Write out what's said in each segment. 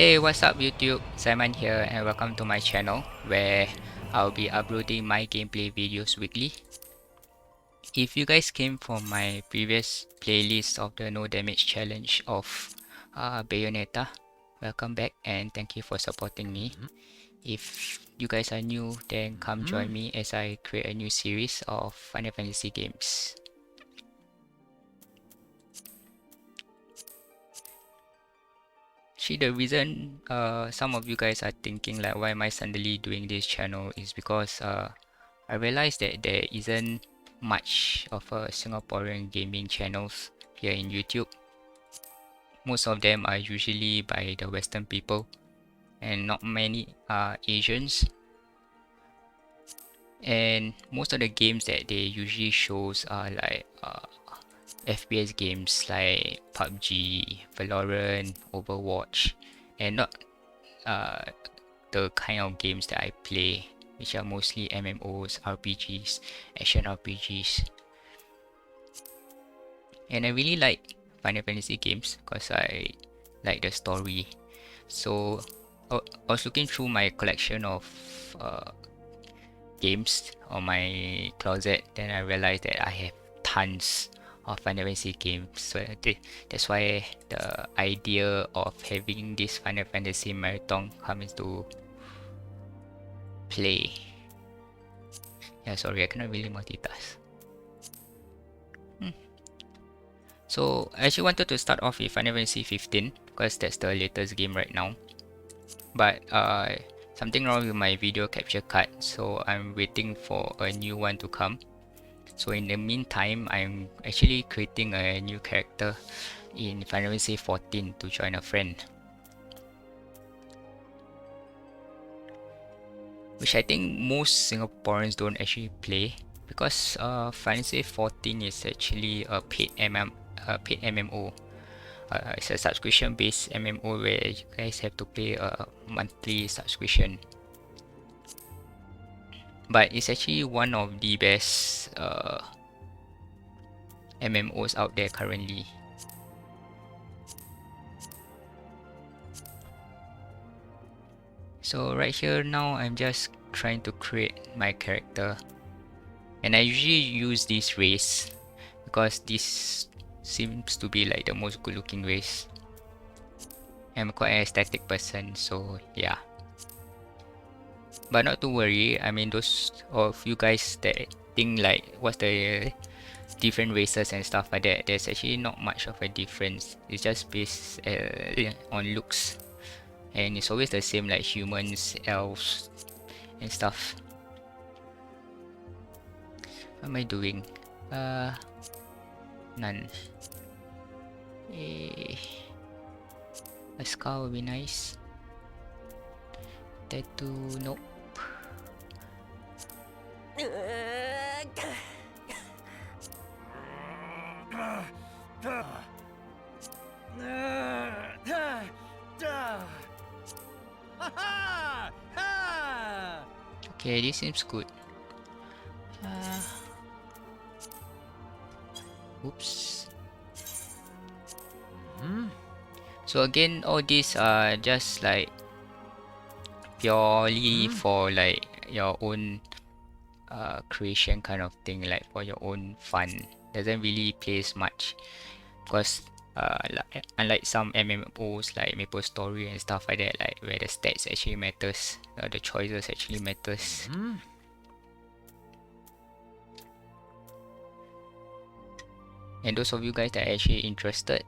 Hey, what's up YouTube? Simon here and welcome to my channel where I'll be uploading my gameplay videos weekly. If you guys came from my previous playlist of the no damage challenge of Bayonetta, welcome back and thank you for supporting me. If you guys are new, then come join me as I create a new series of Final Fantasy games. Actually, the reason some of you guys are thinking like why am I suddenly doing this channel is because I realized that there isn't much of a Singaporean gaming channels here in YouTube. Most of them are usually by the Western people and not many are Asians. And most of the games that they usually shows are like FPS games like PUBG, Valorant, Overwatch, and not the kind of games that I play, which are mostly MMOs, RPGs, action RPGs. And I really like Final Fantasy games because I like the story. So I was looking through my collection of games on my closet, then I realized that I have tons of Final Fantasy games. So that's why the idea of having this Final Fantasy marathon comes into play. Yeah, sorry, I cannot really multitask. So I actually wanted to start off with Final Fantasy XV because that's the latest game right now. But something wrong with my video capture card, so I'm waiting for a new one to come. So in the meantime, I'm actually creating a new character in Final Fantasy XIV to join a friend. Which I think most Singaporeans don't actually play because Final Fantasy XIV is actually a paid MMO. It's a subscription-based MMO where you guys have to pay a monthly subscription. But it's actually one of the best MMOs out there currently. So right here now I'm just trying to create my character. And I usually use this race because this seems to be like the most good looking race. I'm quite an aesthetic person, so yeah. But not to worry, I mean those of you guys that think like what's the different races and stuff like that, there's actually not much of a difference. It's just based on looks. And it's always the same like humans, elves and stuff. What am I doing? None. A scar would be nice. Tattoo, nope. Okay, this seems good. Oops. So again, all these are just like purely for like your own creation kind of thing, like for your own fun. Doesn't really place much because unlike some MMOs like Maple Story and stuff like that, like where the stats actually matters, the choices actually matters. And those of you guys that are actually interested,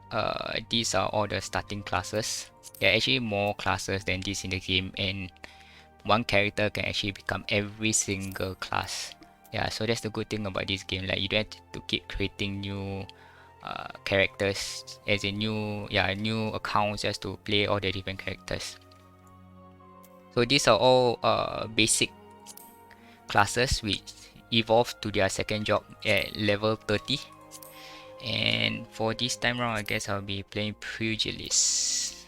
these are all the starting classes. There are actually more classes than this in the game, and one character can actually become every single class. Yeah, so that's the good thing about this game. Like you don't have to keep creating new characters, as in new accounts just to play all the different characters. So these are all basic classes which evolve to their second job at level 30. And for this time round, I guess I'll be playing Pugilist,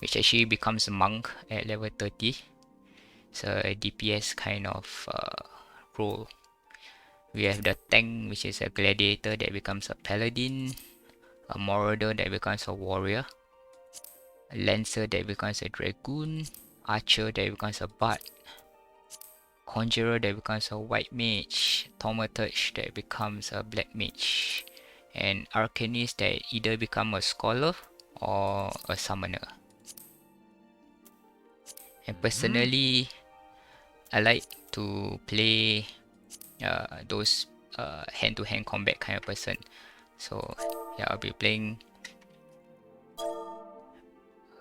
which actually becomes a monk at level 30. It's a DPS kind of role. We have the tank, which is a gladiator that becomes a paladin, a marauder that becomes a warrior. Lancer that becomes a Dragoon, Archer that becomes a Bard, Conjurer that becomes a White Mage, Thaumaturge that becomes a Black Mage, and Arcanist that either become a Scholar or a Summoner. And personally, I like to play those hand-to-hand combat kind of person. So yeah, I'll be playing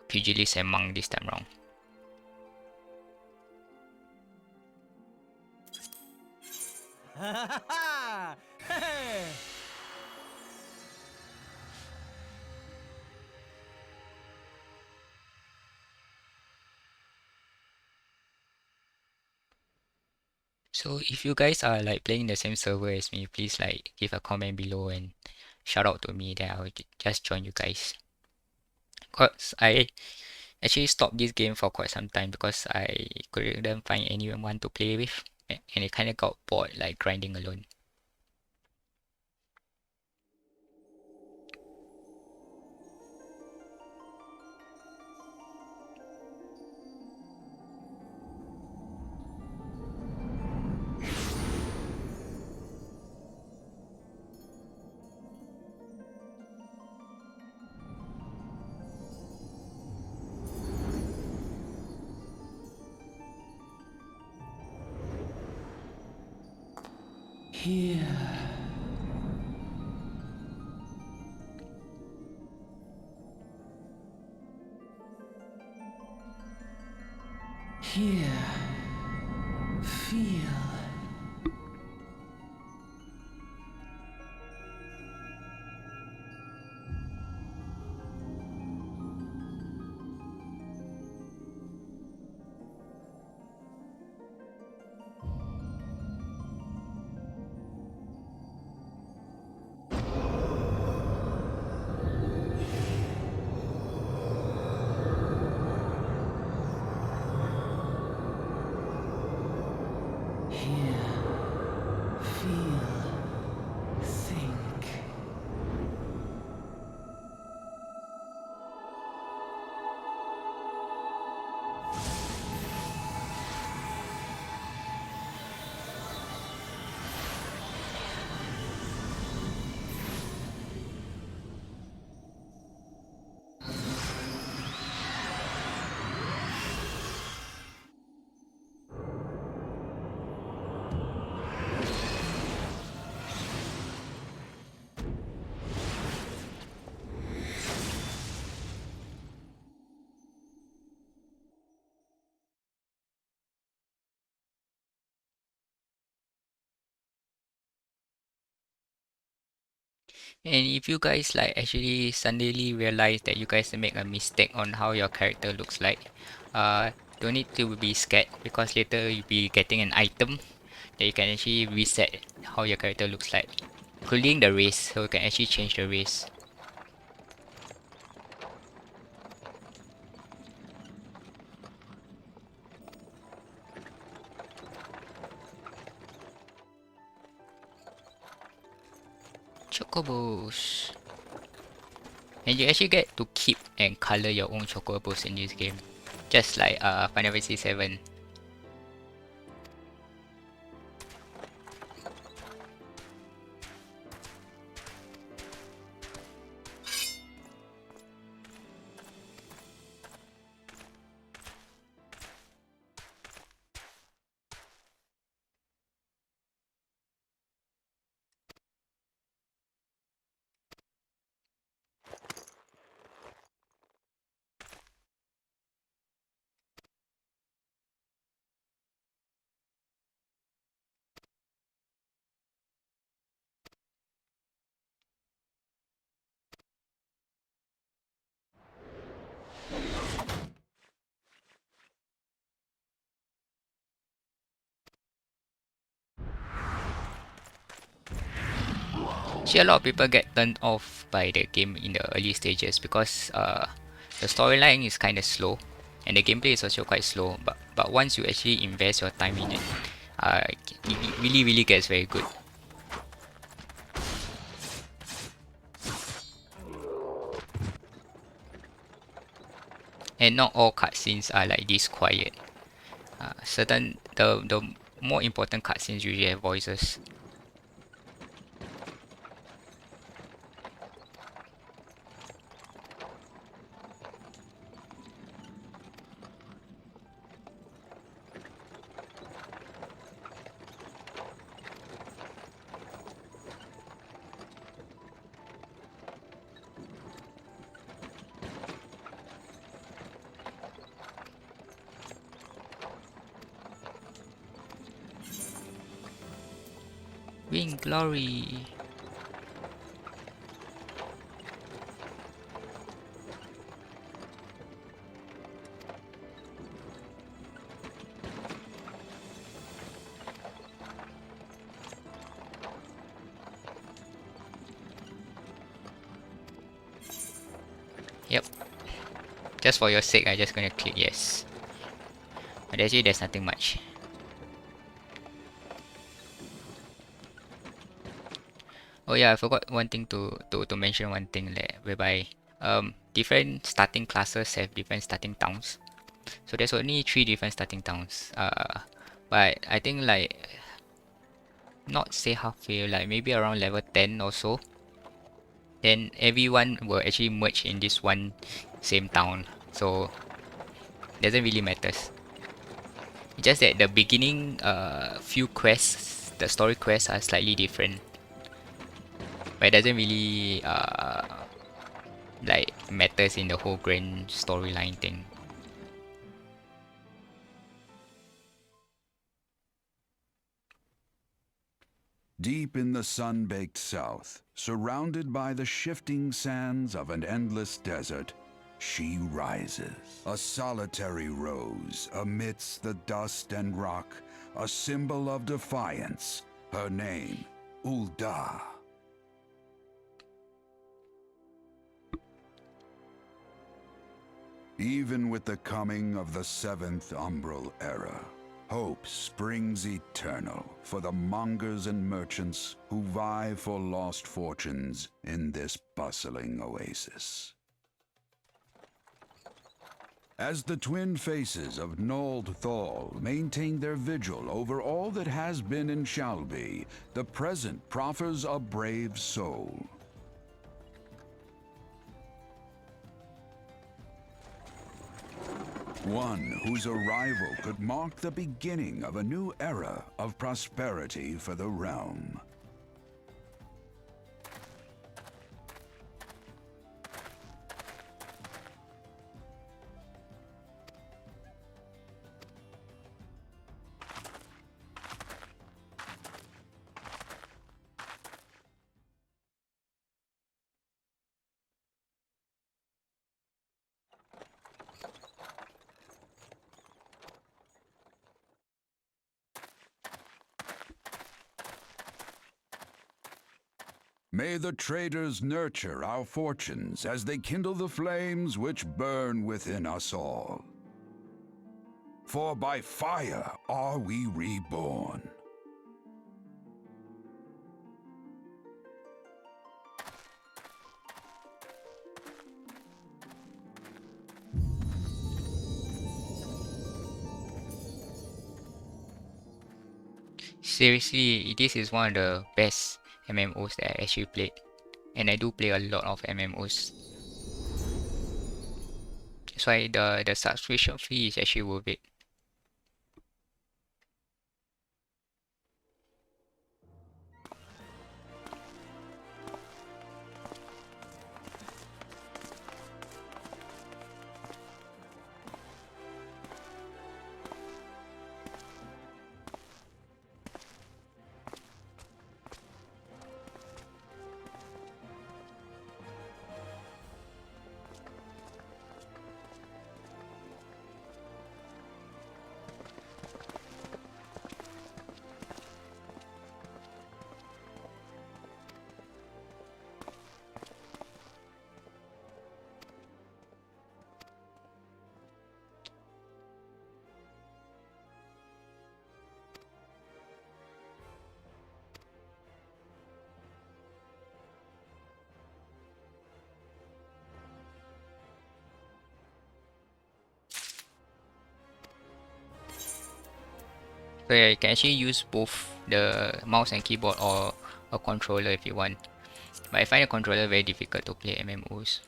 Pugilist and Monk this time round. So if you guys are like playing the same server as me, please like give a comment below and shout out to me, then I'll just join you guys. Cause I actually stopped this game for quite some time because I couldn't find anyone to play with, and it kind of got bored like grinding alone. Here. Here. Feel. And if you guys like actually suddenly realize that you guys make a mistake on how your character looks like, don't need to be scared because later you'll be getting an item that you can actually reset how your character looks like, including the race, so you can actually change the race. Chocobos. And you actually get to keep and color your own chocobos in this game, just like Final Fantasy XIV. See, a lot of people get turned off by the game in the early stages because the storyline is kind of slow and the gameplay is also quite slow. But once you actually invest your time in it, it really gets very good. and not all cutscenes are like this quiet. The more important cutscenes usually have voices. Win glory! Yep. Just for your sake, I'm just gonna click yes. But actually, there's nothing much. Oh yeah, I forgot one thing to mention one thing there, whereby different starting classes have different starting towns. So there's only 3 different starting towns. But I think like not say halfway, like maybe around level 10 or so, then everyone will actually merge in this one same town. So doesn't really matters. It's just that the beginning few quests, the story quests are slightly different. But it doesn't really like matters in the whole grand storyline thing. Deep in the sun-baked south, surrounded by the shifting sands of an endless desert, she rises. A solitary rose amidst the dust and rock, a symbol of defiance. Her name, Ul'dah. Even with the coming of the 7th Umbral Era, hope springs eternal for the mongers and merchants who vie for lost fortunes in this bustling oasis. As the twin faces of Nold Thal maintain their vigil over all that has been and shall be, the present proffers a brave soul. One whose arrival could mark the beginning of a new era of prosperity for the realm. May the traders nurture our fortunes as they kindle the flames which burn within us all. For by fire are we reborn. Seriously, this is one of the best MMOs that I actually played. And I do play a lot of MMOs. That's why the subscription fee is actually worth it. So yeah, you can actually use both the mouse and keyboard or a controller if you want. But I find a controller very difficult to play MMOs.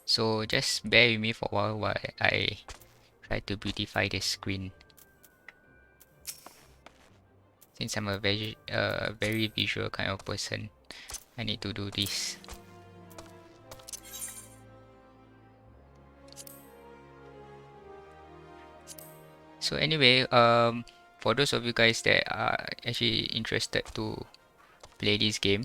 So just bear with me for a while I try to beautify the screen. Since I'm a very visual kind of person, I need to do this. So anyway, for those of you guys that are actually interested to play this game,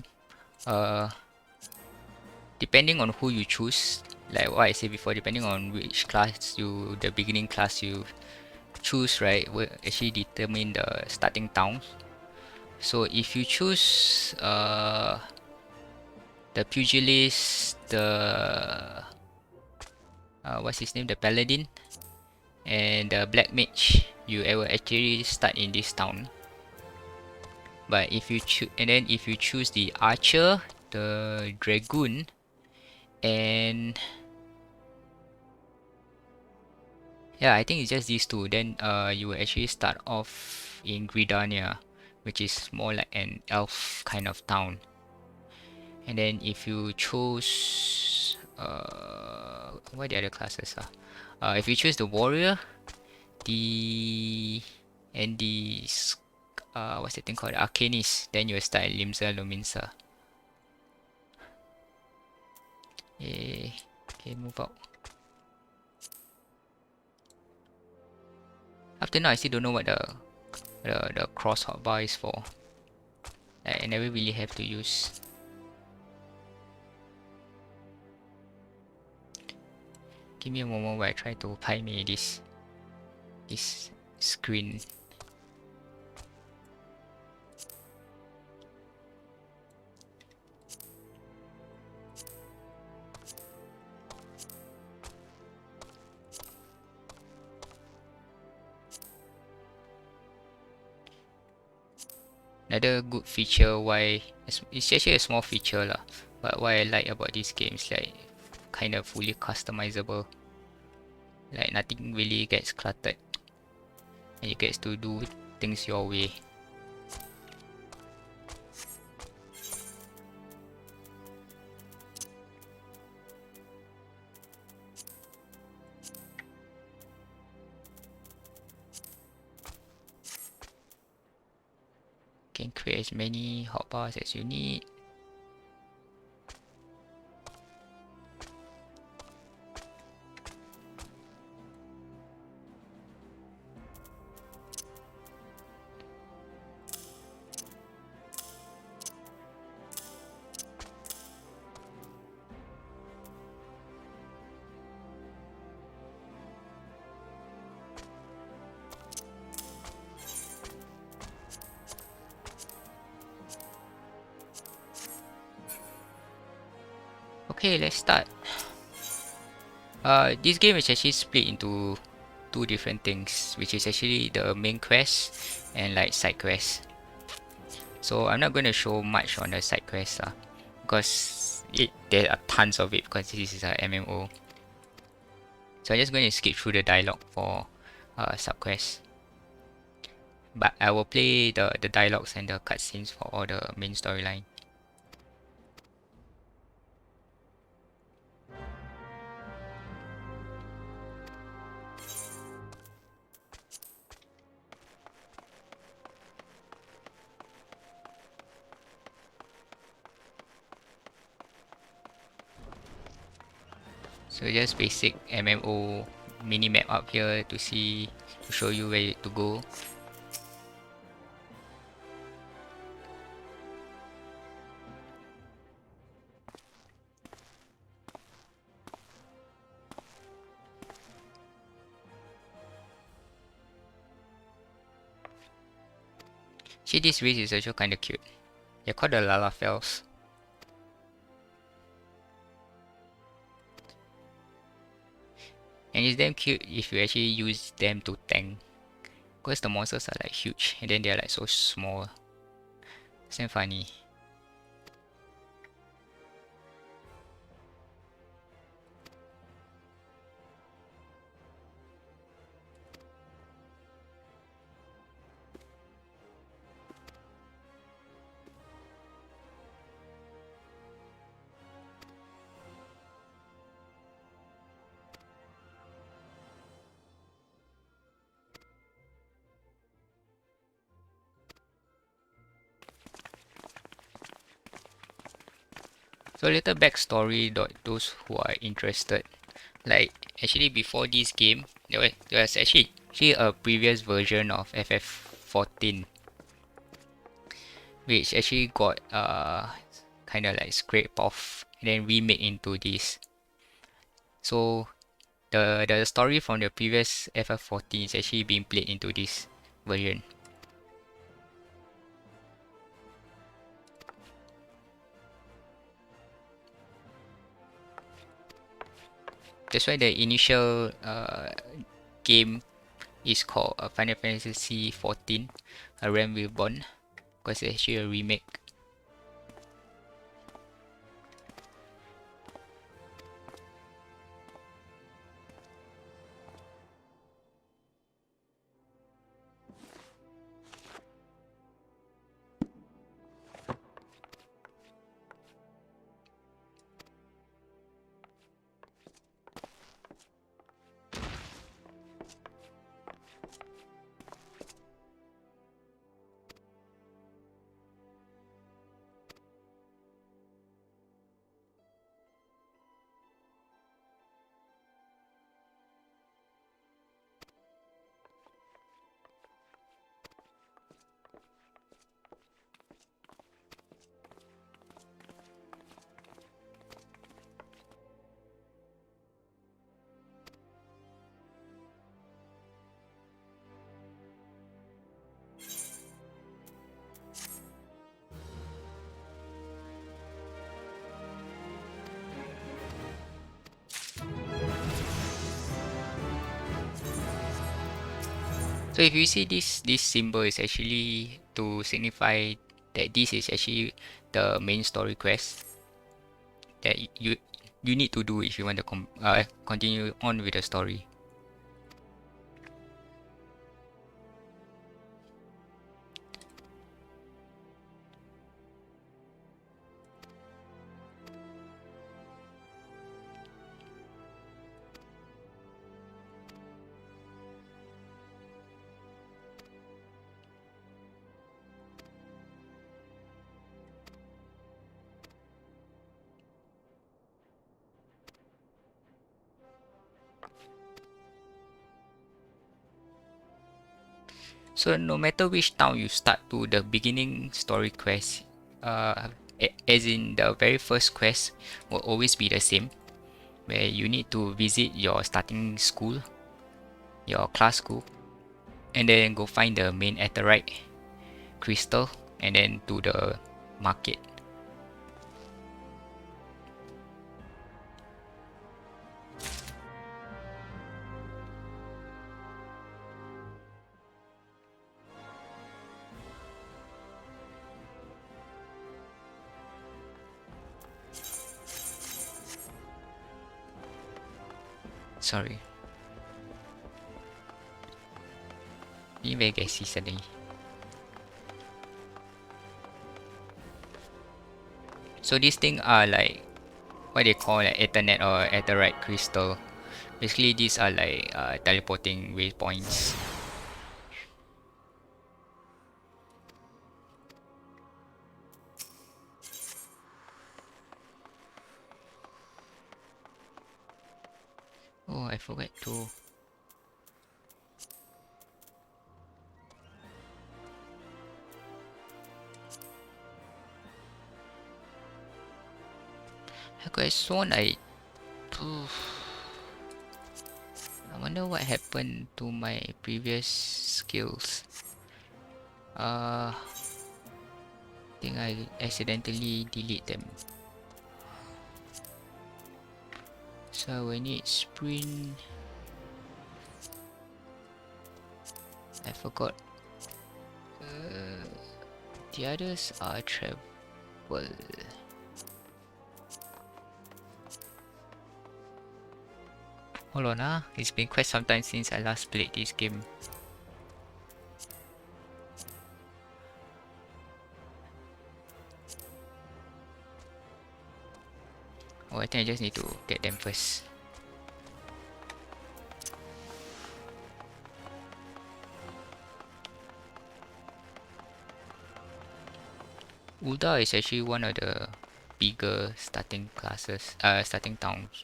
depending on who you choose, like what I said before, depending on which class the beginning class you choose, right, will actually determine the starting town. So if you choose the pugilist, the what's his name, the paladin, and the black mage, you will actually start in this town. But if you choose, and then if you choose the archer, the dragoon, and yeah, I think it's just these two, then you will actually start off in Gridania, which is more like an elf kind of town. And then if you choose what the other classes are? If you choose the warrior, the and the what's the thing called, arcanist, then you will start at Limsa Lominsa. Okay, move out. After now, I still don't know what the cross hotbar is for. I never really have to use. Give me a moment where I try to me this screen. Another good feature why it's actually a small feature lah, but what I like about this game is like kind of fully customizable. Like nothing really gets cluttered, and you get to do things your way. Can create as many hotbars as you need. Okay, let's start. This game is actually split into two different things, which is actually the main quest and like side quests. So I'm not going to show much on the side quests because there are tons of it because this is a MMO. So I'm just going to skip through the dialogue for sub quests. But I will play the dialogues and the cutscenes for all the main storyline. So just basic MMO mini map up here to show you where to go. See, this race is also kinda cute. They're called the Lalafels. And it's damn cute if you actually use them to tank. Because the monsters are like huge and then they're like so small. It's damn funny. So a little backstory, those who are interested. Like actually before this game, there was actually a previous version of FF14, which actually got kind of like scraped off and then remade into this. So the story from the previous FF14 is actually being played into this version. That's why the initial game is called Final Fantasy XIV, A Realm Reborn, because it's actually a remake. So if you see this symbol is actually to signify that this is actually the main story quest that you need to do if you want to continue on with the story. So no matter which town you start to, the beginning story quest, as in the very first quest, will always be the same, where you need to visit your starting school, your class school, and then go find the main Aetherite crystal, and then to the market. Sorry. Ini very gassy suddenly. So these things are like what they call like Ethernet or Aetherite crystal. Basically these are like teleporting waypoints. Oh, I forgot to. I could have sworn I wonder what happened to my previous skills. I think I accidentally delete them. So I need sprint. I forgot. The others are travel. Hold on, it's been quite some time since I last played this game. Oh, I think I just need to get them first. Ulda is actually one of the bigger starting classes, starting towns.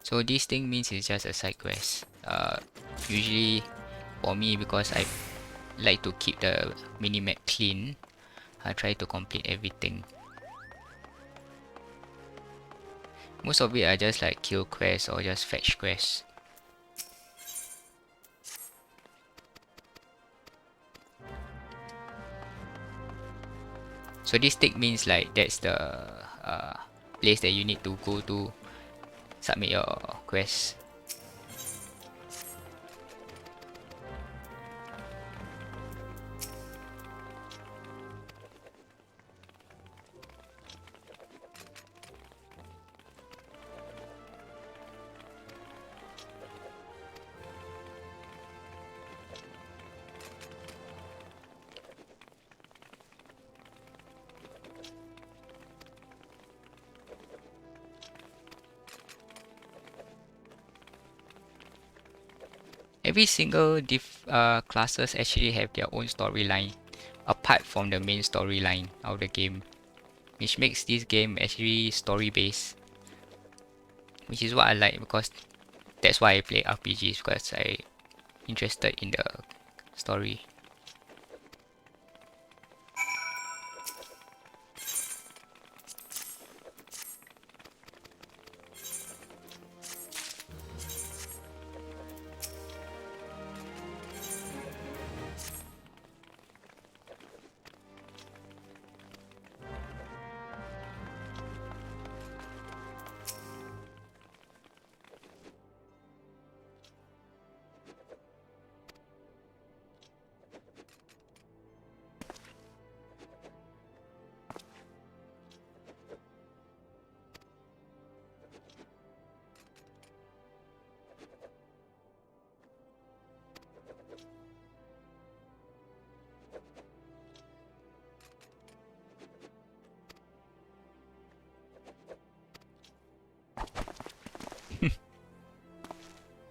So this thing means it's just a side quest. Usually for me, because I like to keep the minimap clean, I try to complete everything. Most of it are just like kill quests or just fetch quests. So this tick means like that's the place that you need to go to submit your quest. Every single classes actually have their own storyline apart from the main storyline of the game, which makes this game actually story based, which is what I like, because that's why I play RPGs, because I interested in the story.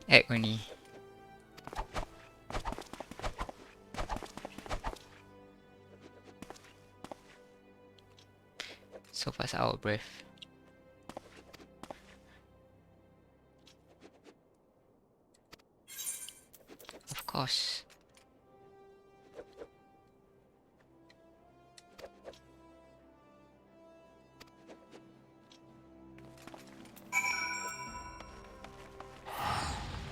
Egg only. So fast out of breath. Of course.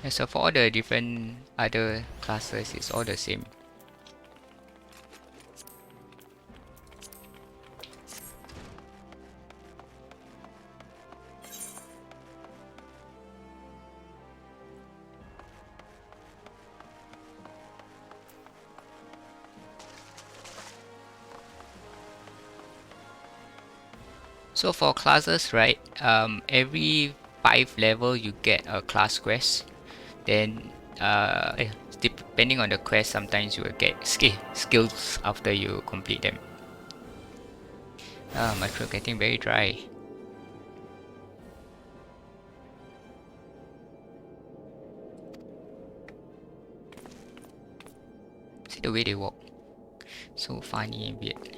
And so for all the different other classes, it's all the same. So for classes, right, every 5 level you get a class quest. Then depending on the quest, sometimes you will get skills after you complete them. My throat getting very dry. See the way they walk, so funny and weird.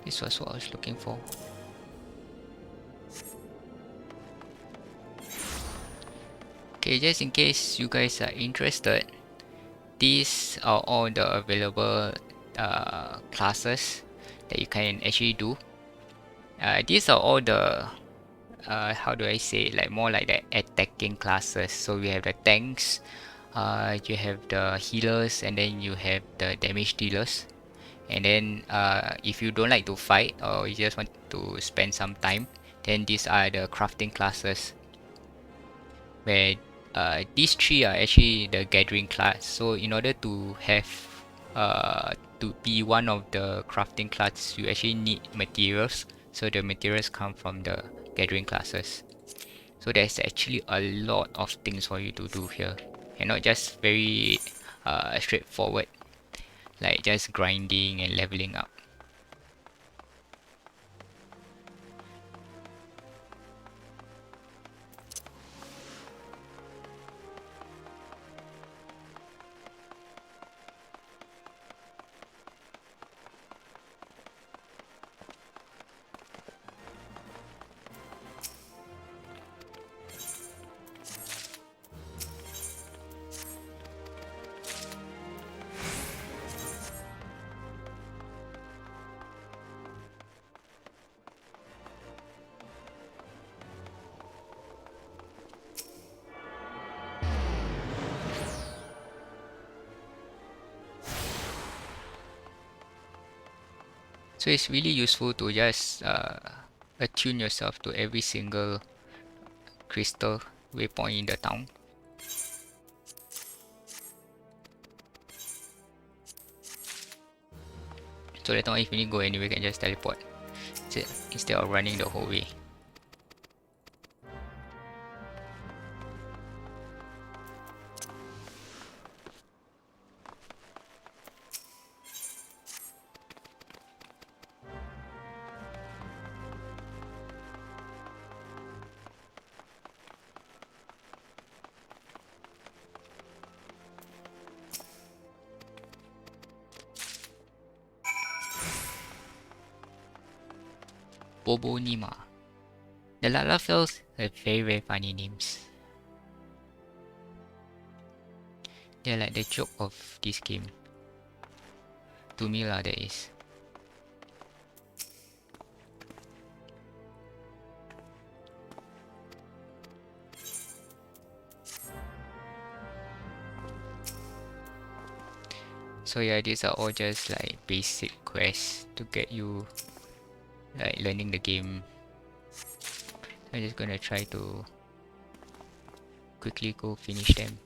This was what I was looking for. Okay, just in case you guys are interested, these are all the available classes that you can actually do. These are all the how do I say, like more like the attacking classes. So we have the tanks, you have the healers, and then you have the damage dealers. And then if you don't like to fight, or you just want to spend some time, then these are the crafting classes, where these three are actually the gathering class. So in order to have to be one of the crafting classes, you actually need materials. So the materials come from the gathering classes. So there's actually a lot of things for you to do here, and not just very straightforward, like just grinding and leveling up. So it's really useful to just attune yourself to every single crystal waypoint in the town. So that if you need to go anywhere, you can just teleport instead of running the whole way. Bobo Nima. The Lalafels have very funny names. They're like the joke of this game. To me lah, that is. So yeah, these are all just like basic quests to get you like learning the game. I'm just gonna try to quickly go finish them.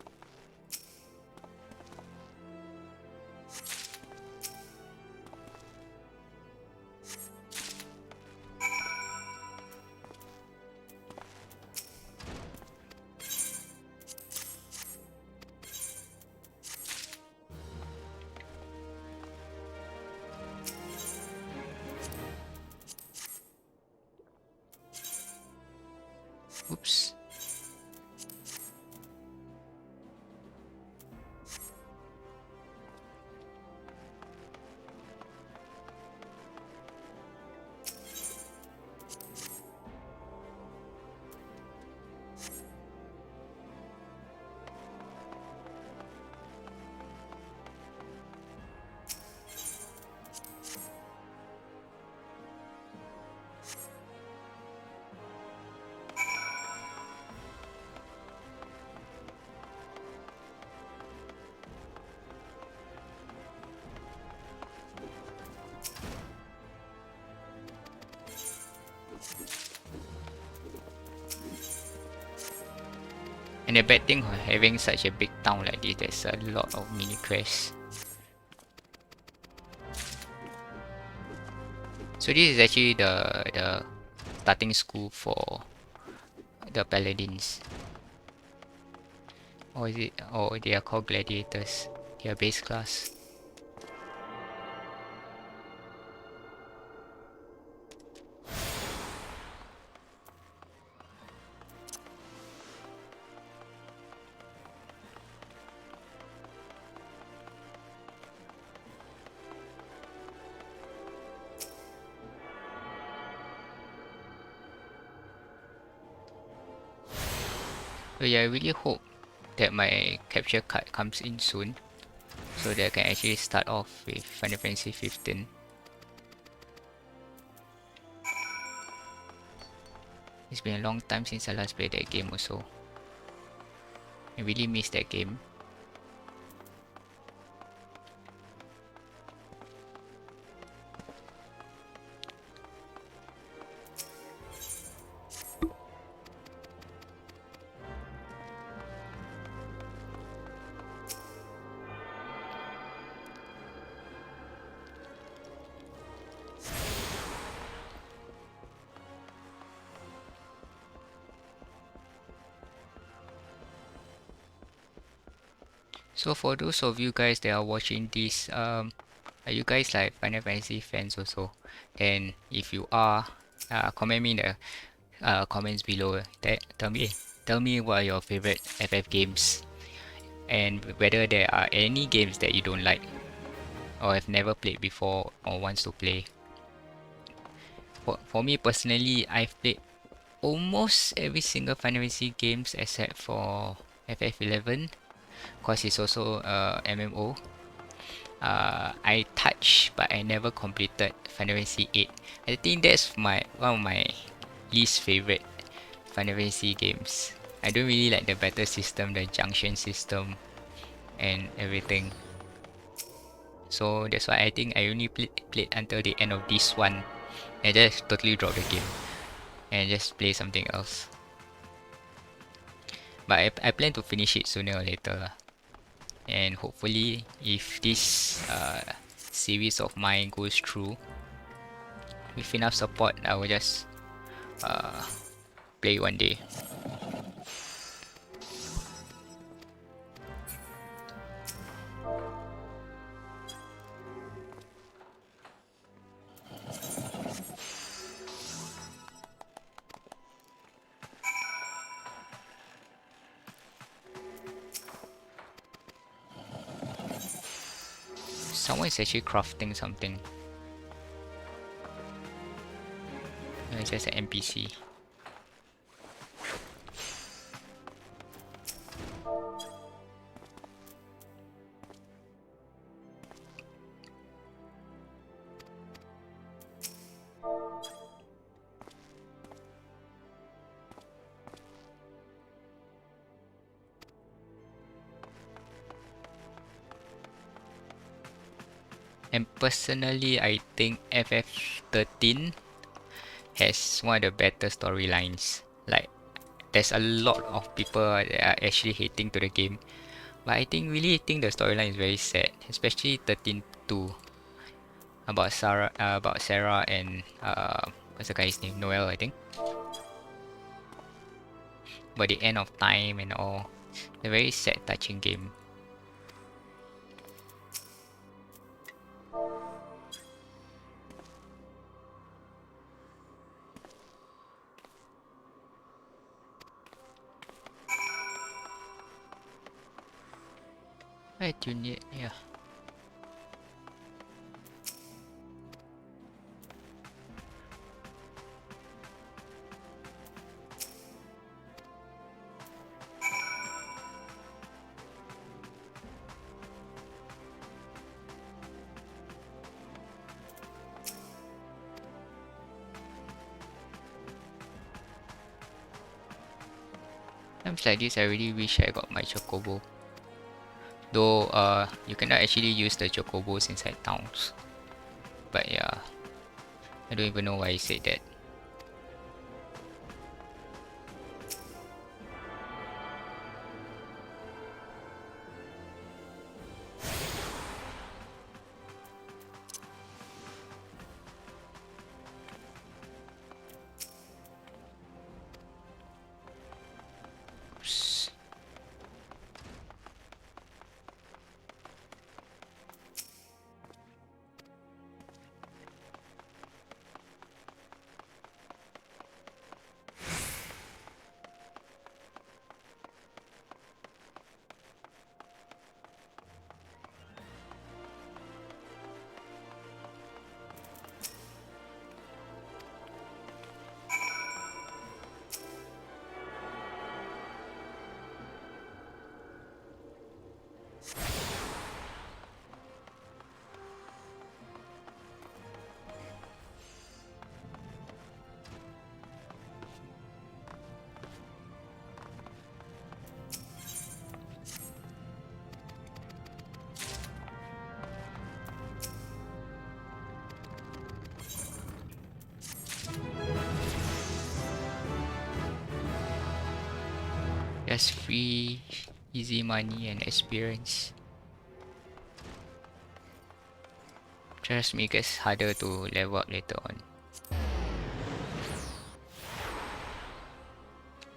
Oops. And the bad thing of having such a big town like this, there's a lot of mini quests. So this is actually the starting school for the paladins. Or is it? Oh, they are called gladiators. They are base class. So yeah, I really hope that my capture card comes in soon, so that I can actually start off with Final Fantasy XV. It's been a long time since I last played that game also. I really miss that game. So for those of you guys that are watching this, are you guys like Final Fantasy fans also? And if you are, comment me in the comments below. Tell me what are your favorite FF games, and whether there are any games that you don't like or have never played before or wants to play. For me personally, I've played almost every single Final Fantasy games except for FF11, cause it's also MMO. I touched but I never completed Final Fantasy 8. I think that's one of my least favorite Final Fantasy games. I don't really like the battle system, the junction system, and everything. So that's why I think I only played until the end of this one, and just totally drop the game and just play something else. But I plan to finish it sooner or later lah. And hopefully if this series of mine goes through with enough support, I will just play one day. Someone is actually crafting something. It's just an NPC. And personally, I think FF13 has one of the better storylines. Like, there's a lot of people that are actually hating to the game, but I think really think the storyline is very sad, especially 13.2 about Sarah and what's the guy's name? Noel, I think. About the end of time and all. A very sad, touching game. Right, you need, yeah. Times like this, I really wish I got my Chocobo. Though, you cannot actually use the Chocobos inside towns. But yeah, I don't even know why I said that. Oops. Just free, easy money and experience. Trust me, it gets harder to level up later on. I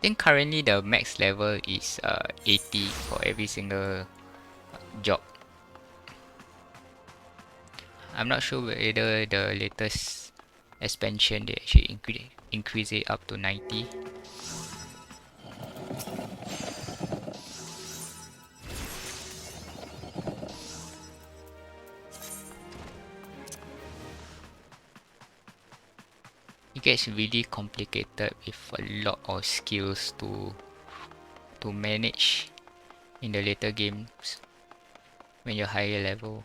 think currently the max level is 80 for every single job. I'm not sure whether the latest expansion they actually increase it up to 90. It gets really complicated with a lot of skills to manage in the later games when you're higher level.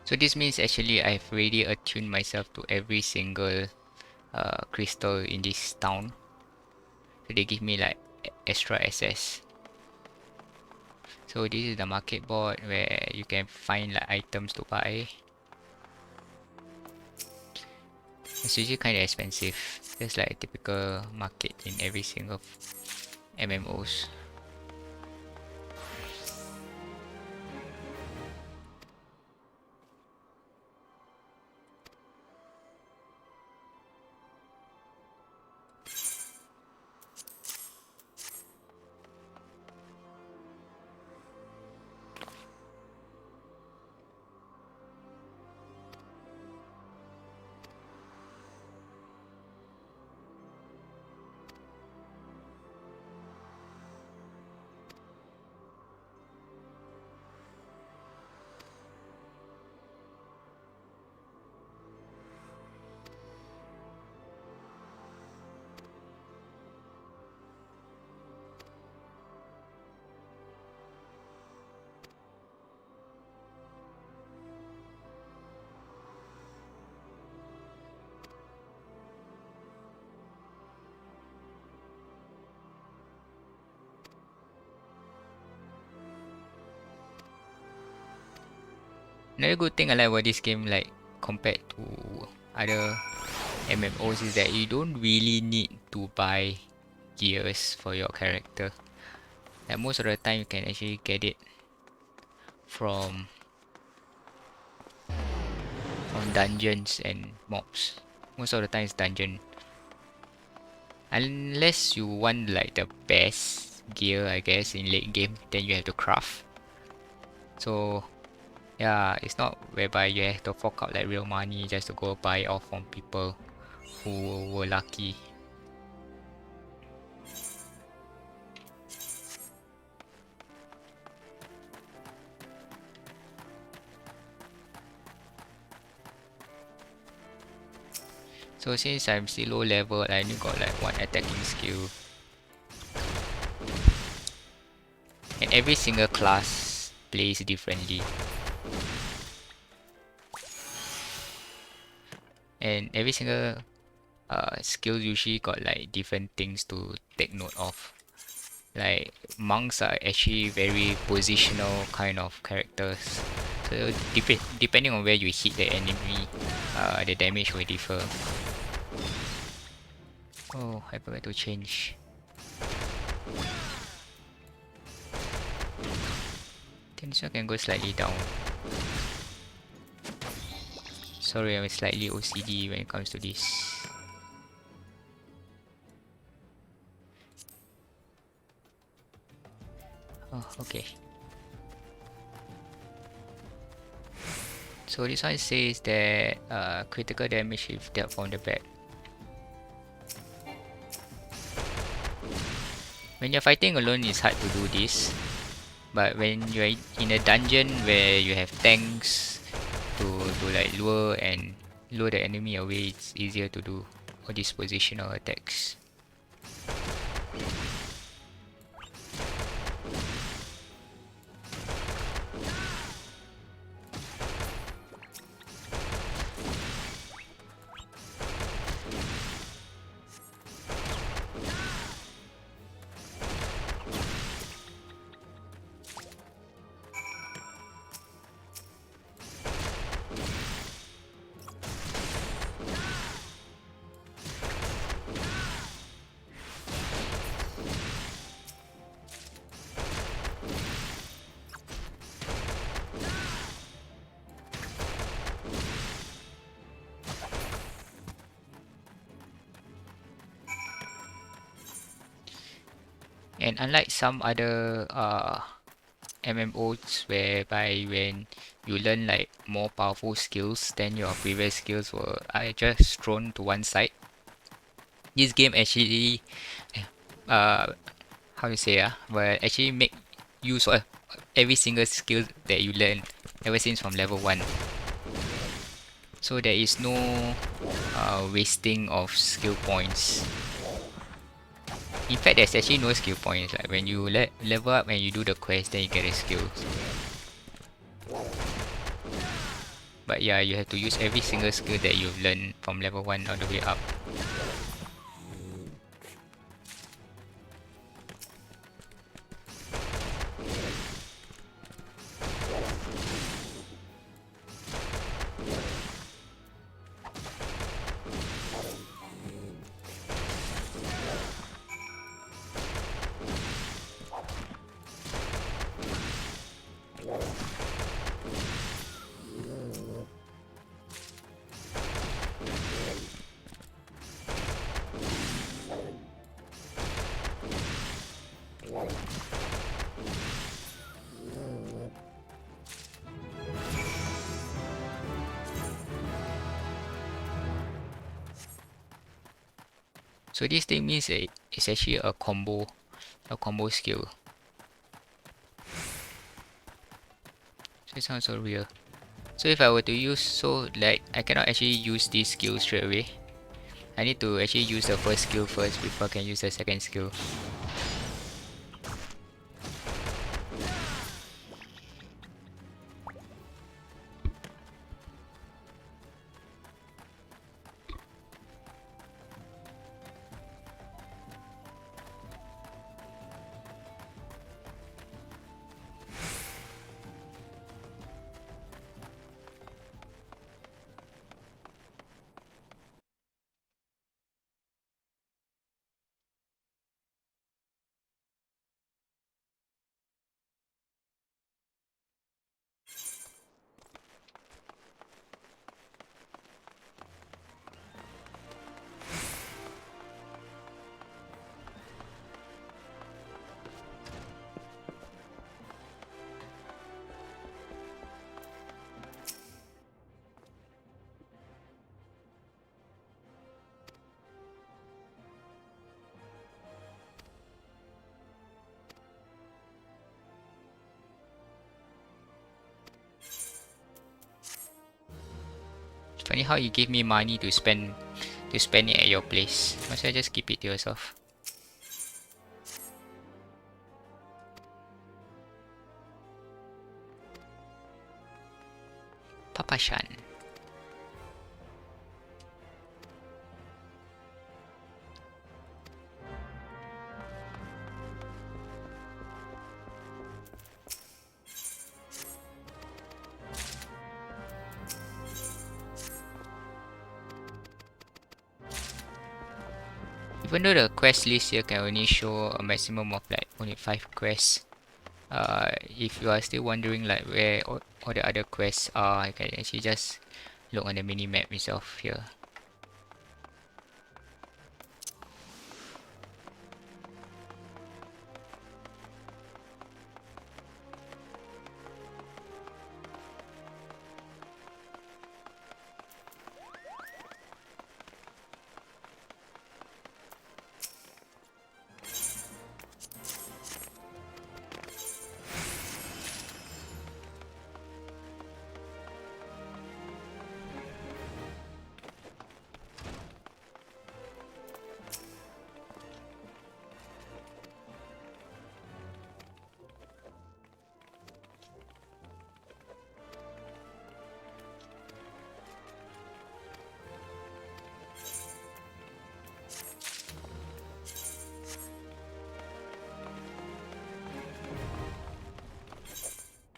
So this means actually I've already attuned myself to every single crystal in this town. So they give me like extra access. So this is the market board where you can find like items to buy. It's usually kind of expensive. There's like a typical market in every single MMOs. Another good thing I like about this game, like compared to other MMOs, is that you don't really need to buy gears for your character. Like most of the time you can actually get it from dungeons and mobs. Most of the time it's dungeon. Unless you want like the best gear, I guess, in late game, then you have to craft. So yeah, it's not whereby you have to fork out like real money just to go buy off from people who were lucky. So since I'm still low level, I only got like one attacking skill. And every single class plays differently. And every single skill usually got like different things to take note of. Like monks are actually very positional kind of characters. So depending on where you hit the enemy, the damage will differ. Oh, I forgot to change. Then this one can go slightly down. Sorry, I'm slightly OCD when it comes to this. Oh, okay. So this one says that critical damage if dealt from the back. When you're fighting alone, it's hard to do this. But when you're in a dungeon where you have tanks to like lure the enemy away, it's easier to do all these positional attacks. And unlike some other MMOs whereby when you learn like more powerful skills, then your previous skills are just thrown to one side. This game actually, uh, how to say will actually make use of every single skill that you learn ever since from level 1. So there is no wasting of skill points. In fact, there's actually no skill points. Like when you level up and you do the quest, then you get a skill. But yeah, you have to use every single skill that you've learned from level 1 all the way up. So this thing means it's actually a combo skill. So it sounds so real. So if I were to use, so like I cannot actually use this skill straight away. I need to actually use the first skill first before I can use the second skill. It's funny how you give me money to spend it at your place. Might as well just keep it to yourself. Papashan. Even though the quest list here can only show a maximum of like only 5 quests, if you are still wondering like where all the other quests are, you can actually just look on the mini map itself here.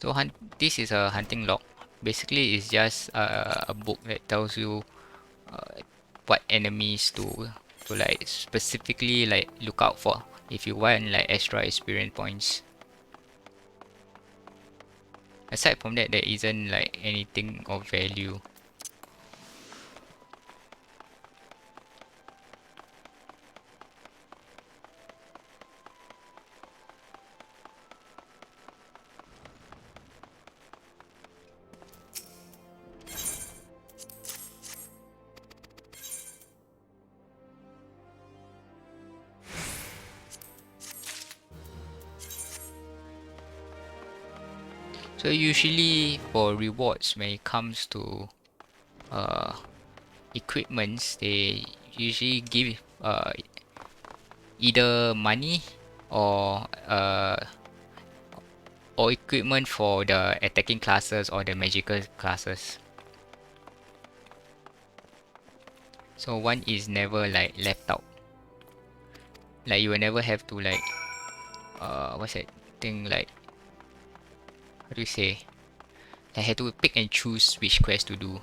So this is a hunting log. Basically, it's just a book that tells you what enemies to like specifically like look out for if you want like extra experience points. Aside from that, there isn't like anything of value. So usually for rewards, when it comes to equipments, they usually give either money or equipment for the attacking classes or the magical classes. So one is never like left out. Like you will never have to like what's that thing, like how do you say? I had to pick and choose which quest to do.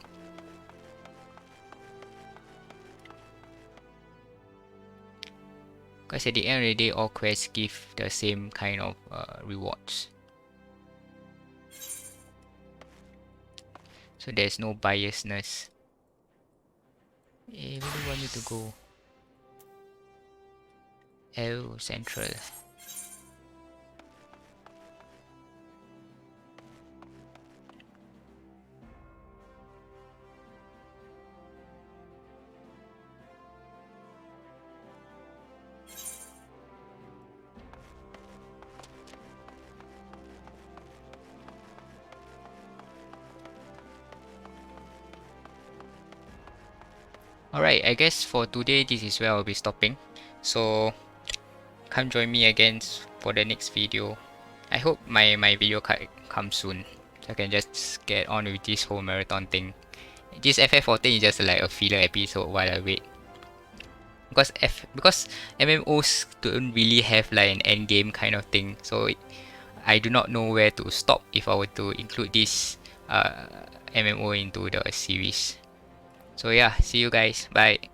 Because at the end of the day, all quests give the same kind of rewards. So there's no biasness. Where do you want me to go? Oh, Central. Alright, I guess for today this is where I'll be stopping. So come join me again for the next video. I hope my video card comes soon, so I can just get on with this whole marathon thing. This FF14 is just like a filler episode while I wait. Because MMOs don't really have like an end game kind of thing, so I do not know where to stop if I were to include this MMO into the series. So yeah, see you guys. Bye.